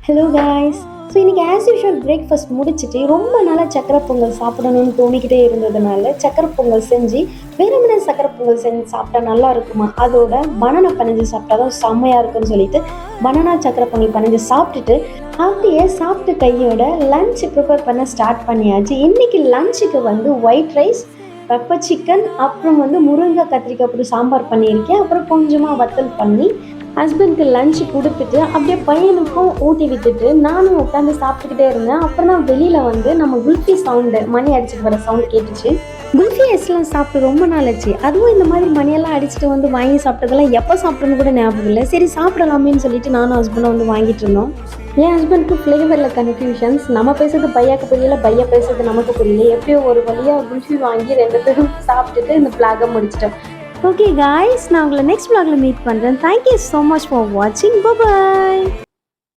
Hello guys. So இன்றைக்கி as usual breakfast முடிச்சுட்டு ரொம்ப நாளாக சக்கரை பொங்கல் சாப்பிடணும்னு தோணிக்கிட்டே இருந்ததுனால சக்கரை பொங்கல் செஞ்சு வெறுமனே சக்கரை பொங்கல் செஞ்சு சாப்பிட்டா நல்லா இருக்குமா, அதோட பனானா பனைஞ்சு சாப்பிட்டா தான் செம்மையாக இருக்குன்னு சொல்லிட்டு பனானா சக்கரை பொங்கல் பனைஞ்சு சாப்பிட்டுட்டு அப்படியே சாப்பிட்டு கையோட லன்ச் ப்ரிப்பேர் பண்ண ஸ்டார்ட் பண்ணியாச்சு. இன்றைக்கி லஞ்சுக்கு வந்து ஒயிட் ரைஸ், பெப்பர் சிக்கன், அப்புறம் வந்து முருங்கை கத்திரிக்காய் போட்டு சாம்பார் பண்ணியிருக்கேன். அப்புறம் கொஞ்சமாக வத்தல் பண்ணி ஹஸ்பண்ட்க்கு லஞ்ச் கொடுத்துட்டு அப்படியே பையனுக்கும் ஊட்டி விட்டுட்டு நானும் உட்காந்து சாப்பிட்டுக்கிட்டே இருந்தேன். அப்புறம் தான் வெளியில் வந்து நம்ம குல்ஃபி சவுண்டு, மணி அடிச்சுட்டு வர சவுண்டு கேட்டுச்சு. குல்ஃபி ஐஸ்லாம் சாப்பிட்டு ரொம்ப நாள் ஆச்சு. அதுவும் இந்த மாதிரி மணியெல்லாம் அடிச்சுட்டு வந்து வாங்கி சாப்பிட்டதெல்லாம் எப்போ சாப்பிட்றன்னு கூட ஞாபகம் இல்லை. சரி சாப்பிடலாமேன்னு சொல்லிட்டு நானும் ஹஸ்பண்டும் வந்து வாங்கிட்டு இருந்தோம். என் ஹஸ்பண்ட்க்கு ஃப்ளேவரில் கன்ஃபியூஷன்ஸ். நம்ம பேசுறது பையாக்கு புரியல, பையா பேசுறது நமக்கு புரியல. எப்படியோ ஒரு வழியாக குல்ஃபி வாங்கி 2 பேரும் சாப்பிட்டுட்டு இந்த பிளாகை முடிச்சிட்டோம். Okay guys, நான் உங்களை நெக்ஸ்ட் vlogல மீட் பண்ணுறேன். Thank you so much for watching. Bye bye.